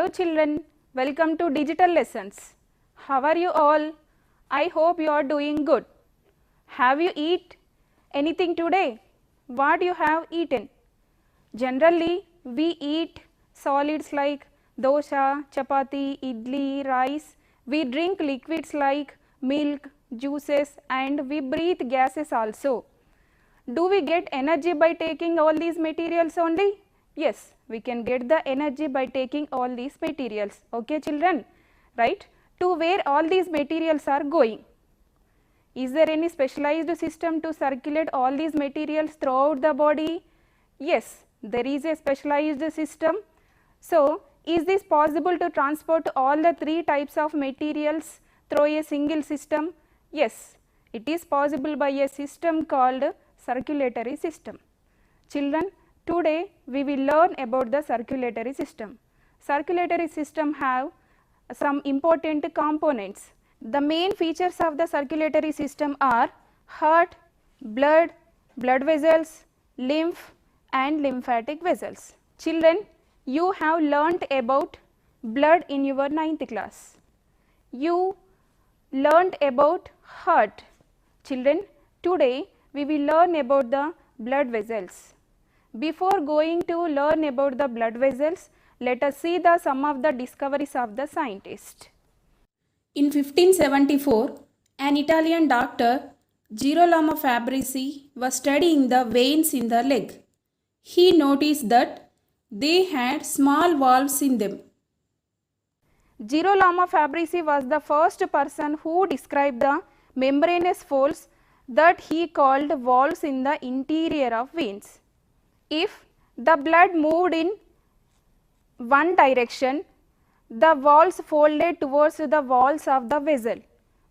children, welcome to digital lessons. How are you all? I hope you are doing good. Have you eat anything today? What you have eaten? Generally, we eat solids like dosa, chapati, idli, rice. We drink liquids like milk, juices, and we breathe gases also. Do we get energy by taking all these materials only? Yes, we can get the energy by taking all these materials. Okay, children, right? To where all these materials are going? Is there any specialized system to circulate all these materials throughout the body? Yes, there is a specialized system. So, is this possible to transport all the three types of materials through a single system? Yes, it is possible by a system called circulatory system. Children, today we will learn about the circulatory system. Circulatory system have some important components. The main features of the circulatory system are heart, blood, blood vessels, lymph and lymphatic vessels. Children, you have learnt about blood in your 9th class. You learnt about heart. Children, today we will learn about the blood vessels. Before going to learn about the blood vessels, let us see some of the discoveries of the scientist. In 1574, an Italian doctor, Girolamo Fabrizi, was studying the veins in the leg. He noticed that they had small valves in them. Girolamo Fabrizi was the first person who described the membranous folds that he called valves in the interior of veins. If the blood moved in one direction, the valves folded towards the walls of the vessel,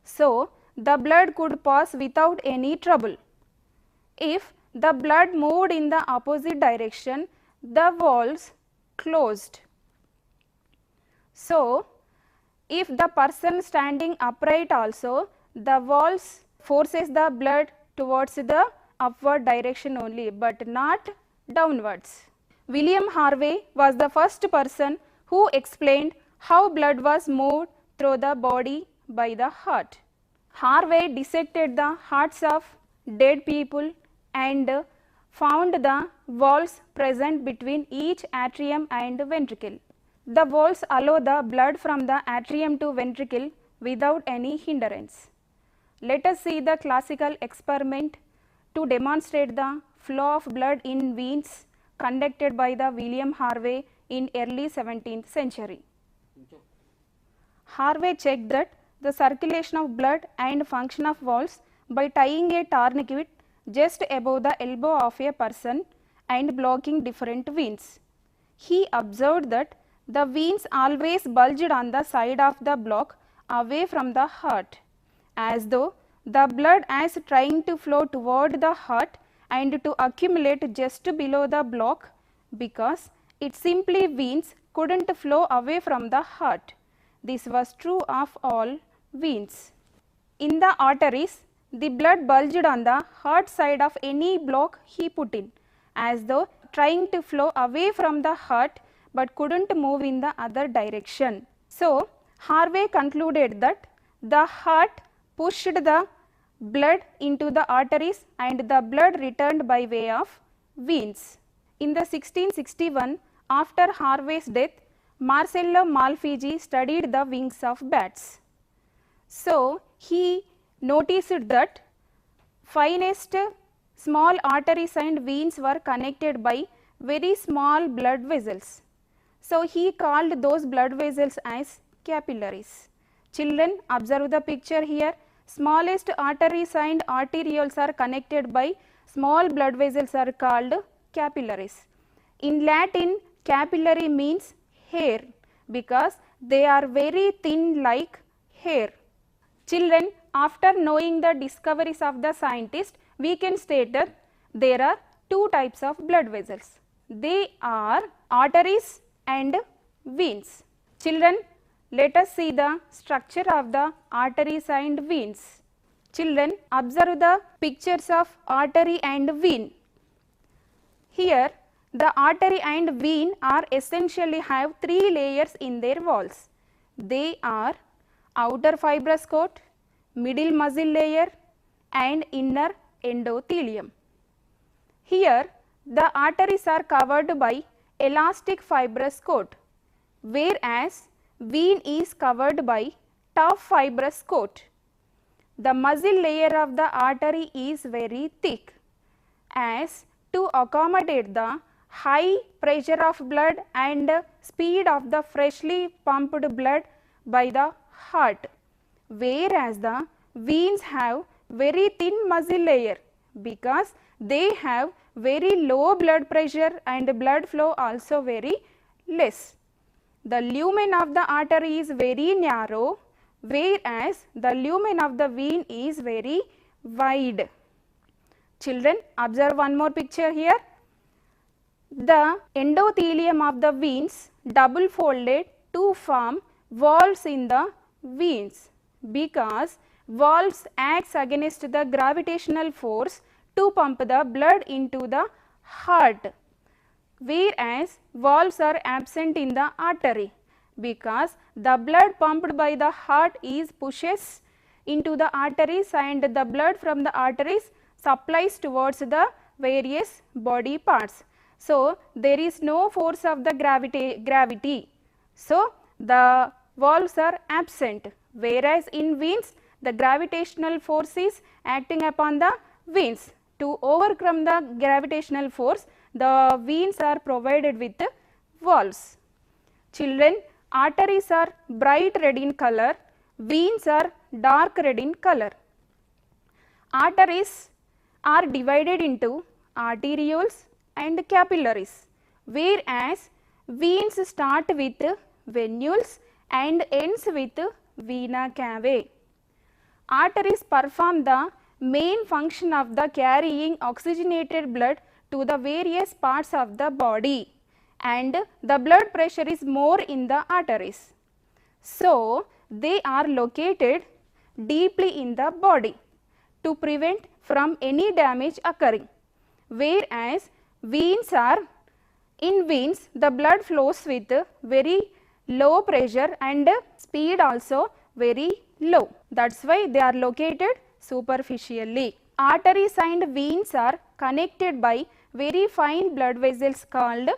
so the blood could pass without any trouble. If the blood moved in the opposite direction, the valves closed. So, if the person standing upright also, the valves forces the blood towards the upward direction only, but not downwards. William Harvey was the first person who explained how blood was moved through the body by the heart. Harvey dissected the hearts of dead people and found the valves present between each atrium and ventricle. The valves allow the blood from the atrium to ventricle without any hindrance. Let us see the classical experiment to demonstrate the flow of blood in veins conducted by the William Harvey in early 17th century. Harvey checked that the circulation of blood and function of valves by tying a tourniquet just above the elbow of a person and blocking different veins. He observed that the veins always bulged on the side of the block away from the heart, as though the blood is trying to flow toward the heart and to accumulate just below the block, because it simply veins couldn't flow away from the heart. This was true of all veins. In the arteries, the blood bulged on the heart side of any block he put in, as though trying to flow away from the heart but couldn't move in the other direction. So, Harvey concluded that the heart pushed the blood into the arteries and the blood returned by way of veins. In the 1661, after Harvey's death, Marcello Malpighi studied the wings of bats. So, he noticed that finest small arteries and veins were connected by very small blood vessels. So, he called those blood vessels as capillaries. Children, observe the picture here. Smallest arteries and arterioles are connected by small blood vessels are called capillaries. In Latin, capillary means hair, because they are very thin like hair. Children, after knowing the discoveries of the scientist, we can state that there are two types of blood vessels. They are arteries and veins. Children, let us see the structure of the arteries and veins. Children, observe the pictures of artery and vein. Here The artery and vein are essentially have three layers in their walls. They are outer fibrous coat, middle muscle layer and inner endothelium. Here the arteries are covered by elastic fibrous coat, whereas vein is covered by tough fibrous coat. The muscle layer of the artery is very thick, as to accommodate the high pressure of blood and speed of the freshly pumped blood by the heart, whereas the veins have very thin muscle layer because they have very low blood pressure and blood flow also very less. The lumen of the artery is very narrow, whereas the lumen of the vein is very wide. Children, observe one more picture here. The endothelium of the veins double folded to form valves in the veins, because valves acts against the gravitational force to pump the blood into the heart, whereas valves are absent in the artery, because the blood pumped by the heart is pushes into the arteries and the blood from the arteries supplies towards the various body parts. So, there is no force of the gravity. So, the valves are absent, whereas in veins the gravitational force is acting upon the veins. To overcome the gravitational force, the veins are provided with valves. Children, arteries are bright red in color, veins are dark red in color. Arteries are divided into arterioles and capillaries, whereas veins start with venules and ends with vena cava. Arteries perform the main function of the carrying oxygenated blood to the various parts of the body, and the blood pressure is more in the arteries. So, they are located deeply in the body to prevent from any damage occurring, whereas veins are, in veins the blood flows with very low pressure and speed also very low. That is why they are located superficially. Arteries and veins are connected by very fine blood vessels called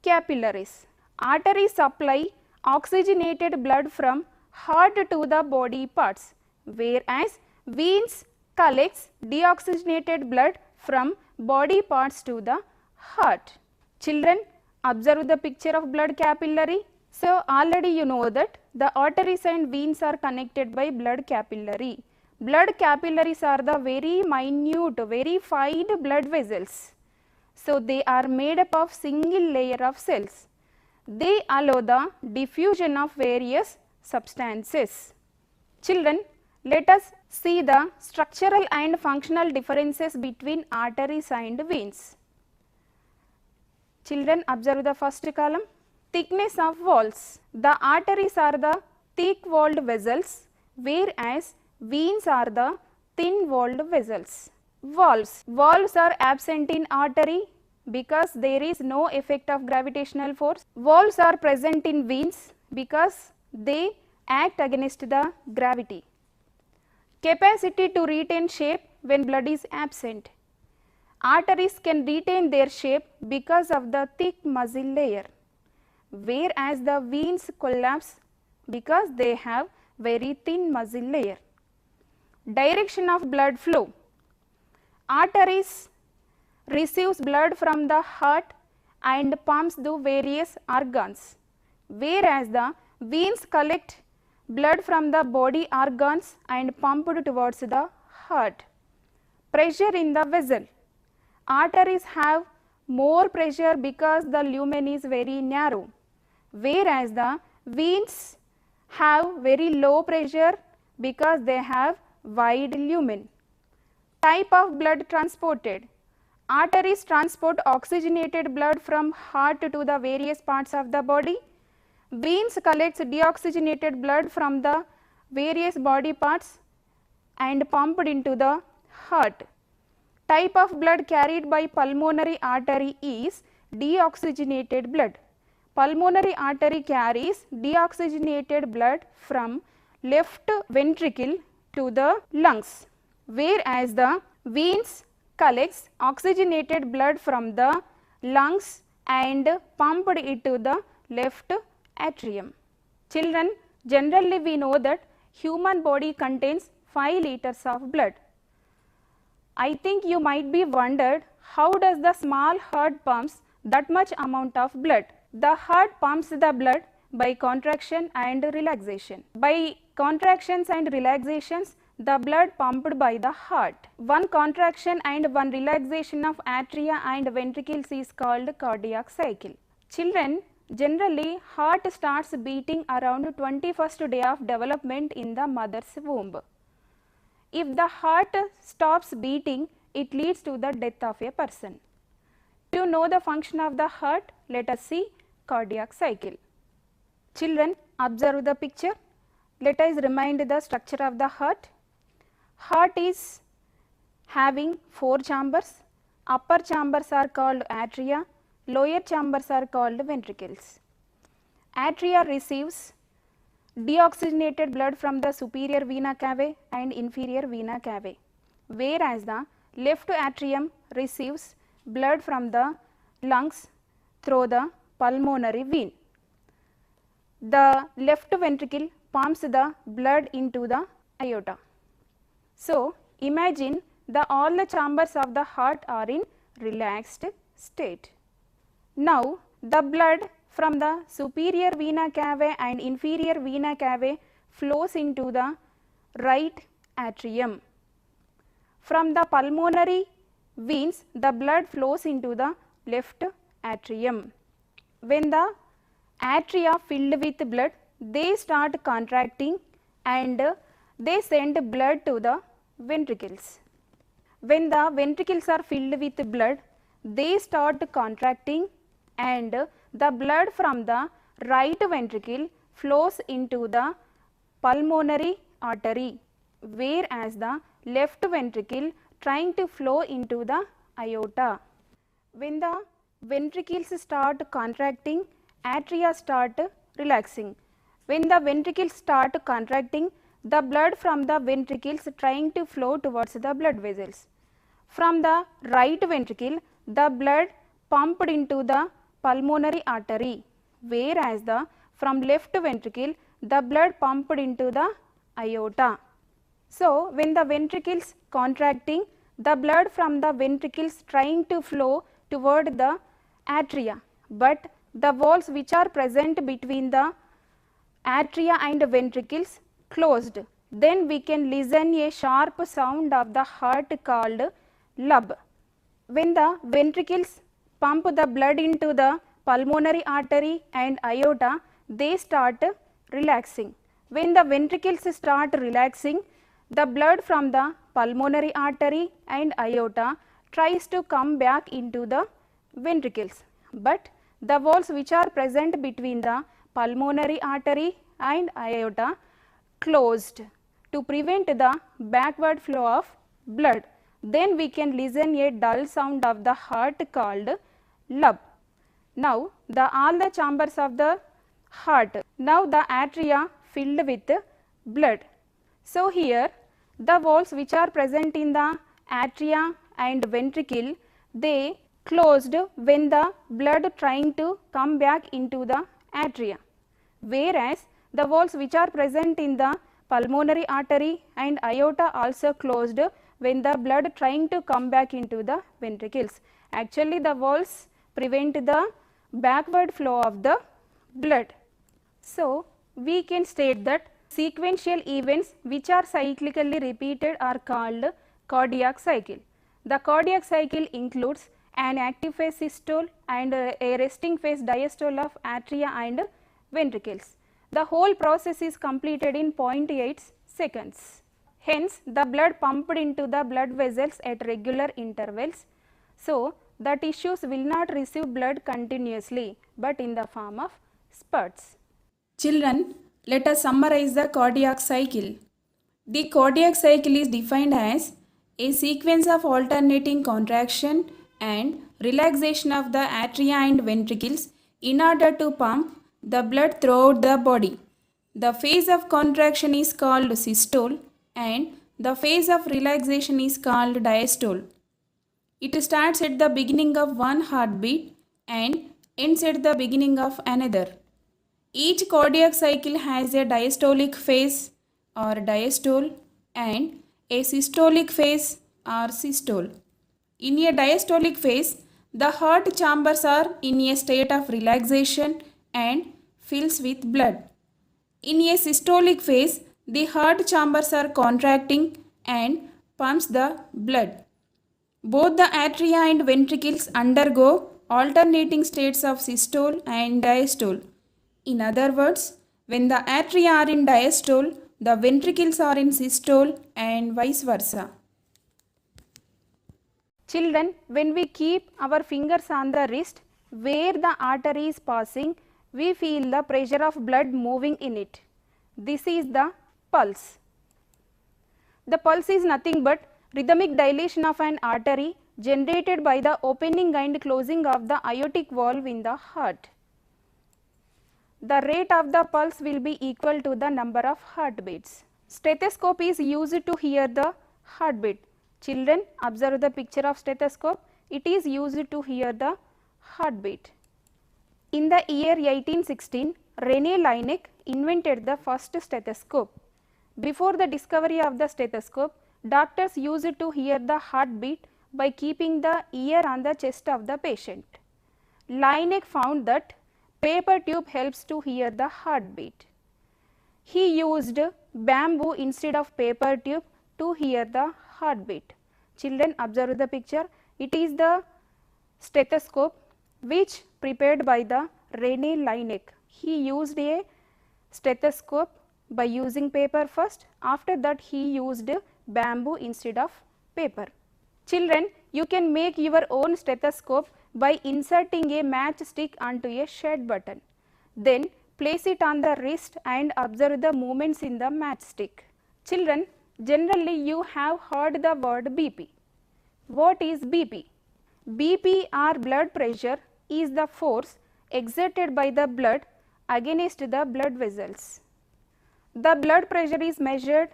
capillaries. Arteries supply oxygenated blood from heart to the body parts, whereas veins collects deoxygenated blood from body parts to the heart. Children, observe the picture of blood capillary. So, already you know that the arteries and veins are connected by blood capillary. Blood capillaries are the very minute, very fine blood vessels. So, they are made up of single layer of cells. They allow the diffusion of various substances. Children, let us see the structural and functional differences between arteries and veins. Children, observe the first column. Thickness of walls. The arteries are the thick walled vessels, whereas veins are the thin walled vessels. Valves. Valves are absent in artery because there is no effect of gravitational force. Valves are present in veins because they act against the gravity. Capacity to retain shape when blood is absent. Arteries can retain their shape because of the thick muscle layer, whereas the veins collapse because they have very thin muscle layer. Direction of blood flow. Arteries receives blood from the heart and pumps to various organs, whereas the veins collect blood from the body organs and pumped towards the heart. Pressure in the vessel. Arteries have more pressure because the lumen is very narrow, whereas the veins have very low pressure because they have wide lumen. Type of blood transported. Arteries transport oxygenated blood from heart to the various parts of the body. Veins collects deoxygenated blood from the various body parts and pumped into the heart. Type of blood carried by pulmonary artery is deoxygenated blood. Pulmonary artery carries deoxygenated blood from left ventricle to the lungs, whereas the veins collects oxygenated blood from the lungs and pumped it to the left atrium. Children, generally we know that human body contains 5 liters of blood. I think you might be wondered, how does the small heart pumps that much amount of blood? The heart pumps the blood by contraction and relaxation. By contractions and relaxations, the blood pumped by the heart. One contraction and one relaxation of atria and ventricles is called cardiac cycle. Children, generally heart starts beating around 21st day of development in the mother's womb. If the heart stops beating, it leads to the death of a person. To know the function of the heart, let us see cardiac cycle. Children, observe the picture. Let us remind the structure of the heart. Heart is having 4 chambers. Upper chambers are called atria, lower chambers are called ventricles. Atria receives deoxygenated blood from the superior vena cava and inferior vena cava, whereas the left atrium receives blood from the lungs through the pulmonary vein. The left ventricle pumps the blood into the aorta. So, imagine all the chambers of the heart are in relaxed state. Now, the blood from the superior vena cava and inferior vena cava flows into the right atrium. From the pulmonary veins, the blood flows into the left atrium. When the atria filled with blood, they start contracting and they send blood to the ventricles. When the ventricles are filled with blood, they start contracting and the blood from the right ventricle flows into the pulmonary artery, whereas the left ventricle trying to flow into the aorta. When the ventricles start contracting, atria start relaxing. When the ventricles start contracting, the blood from the ventricles trying to flow towards the blood vessels. From the right ventricle, the blood pumped into the pulmonary artery, whereas the from left ventricle, the blood pumped into the aorta. So, when the ventricles contracting, the blood from the ventricles trying to flow toward the atria, but the walls which are present between the atria and ventricles closed. Then we can listen a sharp sound of the heart called lub. When the ventricles pump the blood into the pulmonary artery and aorta, they start relaxing. When the ventricles start relaxing, the blood from the pulmonary artery and aorta tries to come back into the ventricles, but the walls which are present between the pulmonary artery and aorta closed to prevent the backward flow of blood. Then we can listen a dull sound of the heart called lub. Now, all the chambers of the heart, now the atria filled with blood. So, here the walls which are present in the atria and ventricle, they closed when the blood trying to come back into the atria, whereas the walls which are present in the pulmonary artery and aorta also closed when the blood trying to come back into the ventricles. Actually, the walls prevent the backward flow of the blood. So, we can state that sequential events which are cyclically repeated are called cardiac cycle. The cardiac cycle includes an active phase systole and a resting phase diastole of atria and ventricles. The whole process is completed in 0.8 seconds. Hence, the blood pumped into the blood vessels at regular intervals. So, the tissues will not receive blood continuously, but in the form of spurts. Children, let us summarize the cardiac cycle. The cardiac cycle is defined as a sequence of alternating contraction and relaxation of the atria and ventricles in order to pump the blood throughout the body. The phase of contraction is called systole and the phase of relaxation is called diastole. It starts at the beginning of one heartbeat and ends at the beginning of another. Each cardiac cycle has a diastolic phase or diastole and a systolic phase or systole. In a diastolic phase, the heart chambers are in a state of relaxation and fills with blood. In a systolic phase, the heart chambers are contracting and pumps the blood. Both the atria and ventricles undergo alternating states of systole and diastole. In other words, when the atria are in diastole, the ventricles are in systole and vice versa. Children, when we keep our fingers on the wrist where the artery is passing, we feel the pressure of blood moving in it. This is the pulse. The pulse is nothing but rhythmic dilation of an artery generated by the opening and closing of the aortic valve in the heart. The rate of the pulse will be equal to the number of heartbeats. Stethoscope is used to hear the heartbeat. Children, observe the picture of stethoscope. It is used to hear the heartbeat. In the year 1816, René Laennec invented the first stethoscope. Before the discovery of the stethoscope, doctors used to hear the heartbeat by keeping the ear on the chest of the patient. Laennec found that paper tube helps to hear the heartbeat. He used bamboo instead of paper tube to hear the heartbeat. Children, observe the picture. It is the stethoscope which prepared by the René Laennec. He used a stethoscope by using paper first. After that, he used bamboo instead of paper. Children, you can make your own stethoscope by inserting a matchstick onto a shed button. Then place it on the wrist and observe the movements in the matchstick. Children, generally you have heard the word BP. What is BP? BP or blood pressure is the force exerted by the blood against the blood vessels. The blood pressure is measured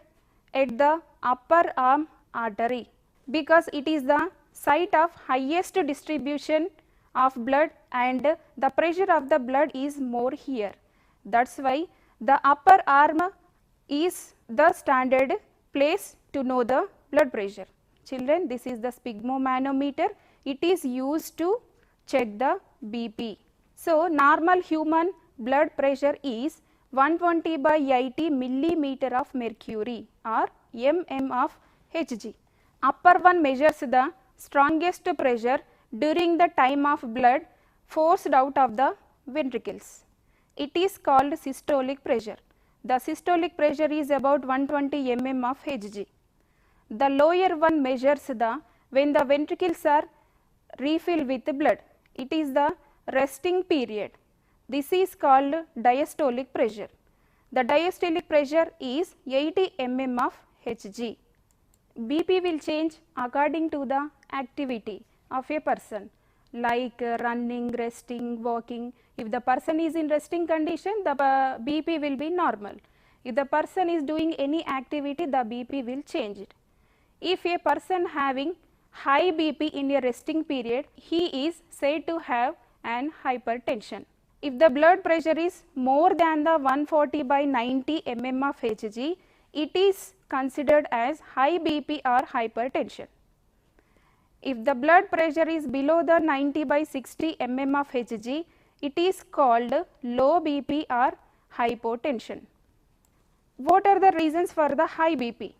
at the upper arm artery because it is the site of highest distribution of blood and the pressure of the blood is more here. That is why the upper arm is the standard place to know the blood pressure. Children, this is the sphygmomanometer. It is used to check the BP. So, normal human blood pressure is 120 by 80 millimeter of mercury or mm of Hg. Upper one measures the strongest pressure during the time of blood forced out of the ventricles. It is called systolic pressure. The systolic pressure is about 120 mm of Hg. The lower one measures the when the ventricles are refilled with blood. It is the resting period. This is called diastolic pressure. The diastolic pressure is 80 mm of Hg. BP will change according to the activity of a person like running, resting, walking. If the person is in resting condition, the BP will be normal. If the person is doing any activity, the BP will change it. If a person having high BP in a resting period, he is said to have an hypertension. If the blood pressure is more than the 140 by 90 mm of Hg, it is considered as high BP or hypertension. If the blood pressure is below the 90 by 60 mm of Hg, it is called low BP or hypotension. What are the reasons for the high BP?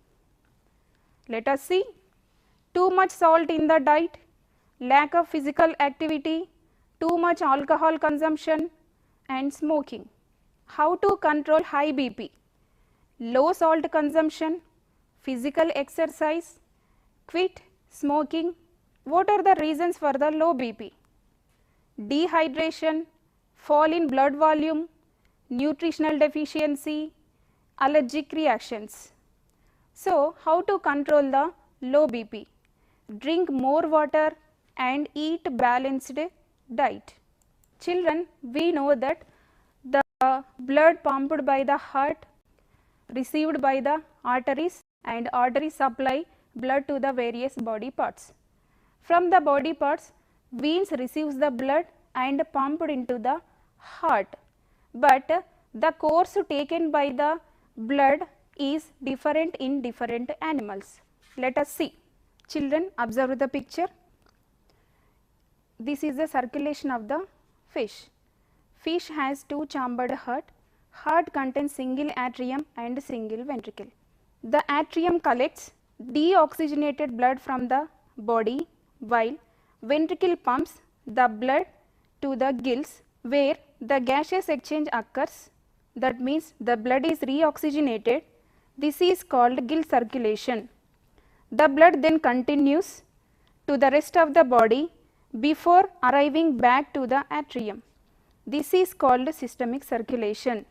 Let us see. Too much salt in the diet, lack of physical activity, too much alcohol consumption and smoking. How to control high BP? Low salt consumption, physical exercise, quit smoking. What are the reasons for the low BP? Dehydration, fall in blood volume, nutritional deficiency, allergic reactions. So, how to control the low BP? Drink more water, and eat balanced diet. Children, we know that the blood pumped by the heart received by the arteries, and arteries supply blood to the various body parts. From the body parts, veins receives the blood and pumped into the heart, but the course taken by the blood is different in different animals. Let us see. Children, observe the picture. This is the circulation of the fish. Fish has two chambered heart. Heart contains single atrium and single ventricle. The atrium collects deoxygenated blood from the body, while ventricle pumps the blood to the gills where the gaseous exchange occurs. That means the blood is reoxygenated. This is called gill circulation. The blood then continues to the rest of the body before arriving back to the atrium. This is called systemic circulation.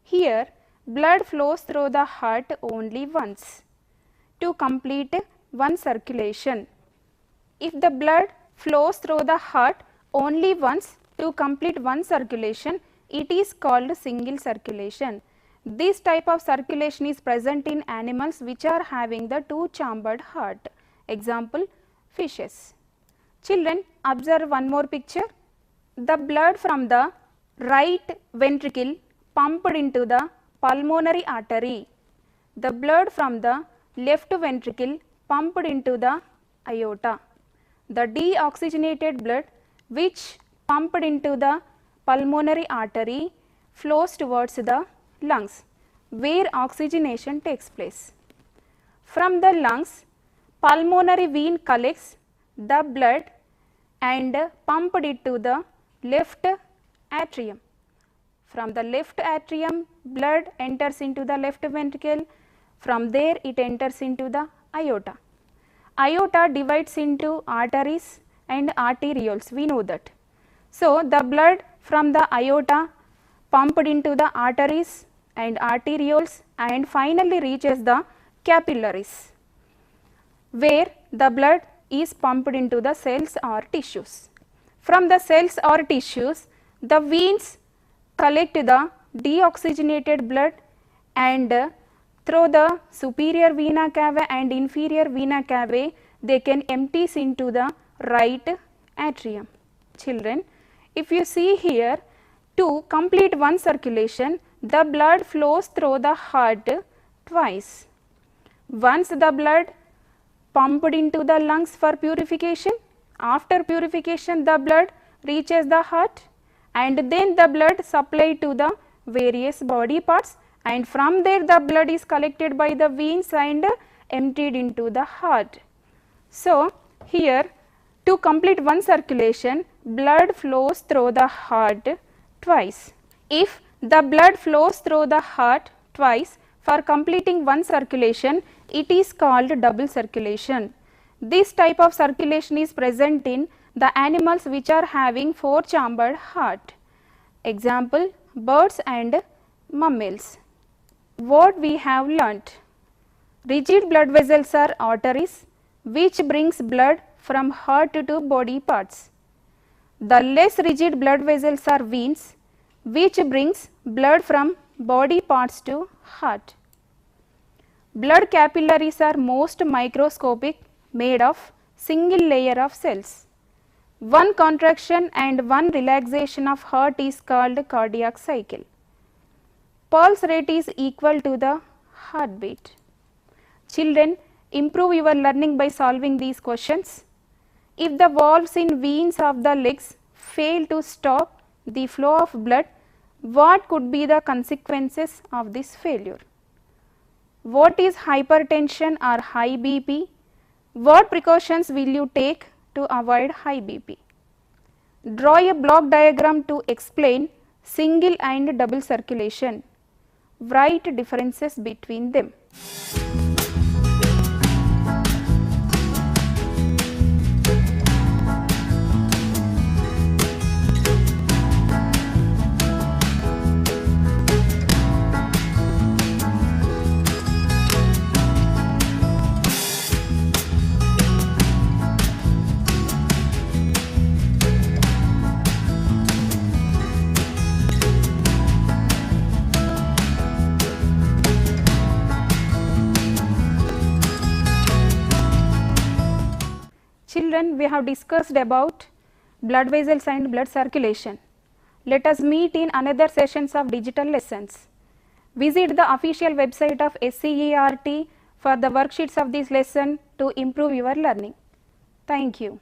Here, blood flows through the heart only once to complete one circulation. If the blood flows through the heart only once to complete one circulation, it is called single circulation. This type of circulation is present in animals which are having the two chambered heart. Example, fishes. Children, observe one more picture. The blood from the right ventricle pumped into the pulmonary artery. The blood from the left ventricle pumped into the aorta. The deoxygenated blood which pumped into the pulmonary artery flows towards the lungs where oxygenation takes place. From the lungs, pulmonary vein collects the blood and pumped it to the left atrium. From the left atrium, blood enters into the left ventricle. From there, it enters into the aorta. Aorta divides into arteries and arterioles, we know that. So, the blood from the aorta pumped into the arteries and arterioles and finally reaches the capillaries, where the blood is pumped into the cells or tissues. From the cells or tissues, the veins collect the deoxygenated blood and through the superior vena cava and inferior vena cava, they can empties into the right atrium. Children, if you see here, to complete one circulation, the blood flows through the heart twice. Once the blood pumped into the lungs for purification, after purification the blood reaches the heart, and then the blood supplied to the various body parts, and from there the blood is collected by the veins and emptied into the heart. So, here to complete one circulation, blood flows through the heart twice. If the blood flows through the heart twice for completing one circulation, it is called double circulation. This type of circulation is present in the animals which are having four chambered heart. Example, birds and mammals. What we have learnt? Rigid blood vessels are arteries which brings blood from heart to body parts. The less rigid blood vessels are veins which brings blood from body parts to heart. Blood capillaries are most microscopic, made of single layer of cells. One contraction and one relaxation of heart is called cardiac cycle. Pulse rate is equal to the heartbeat. Children, improve your learning by solving these questions. If the valves in veins of the legs fail to stop the flow of blood, what could be the consequences of this failure? What is hypertension or high BP? What precautions will you take to avoid high BP? Draw a block diagram to explain single and double circulation. Write differences between them. children, we have discussed about blood vessels and blood circulation. Let us meet in another sessions of digital lessons. Visit the official website of SCERT for the worksheets of this lesson to improve your learning. Thank you.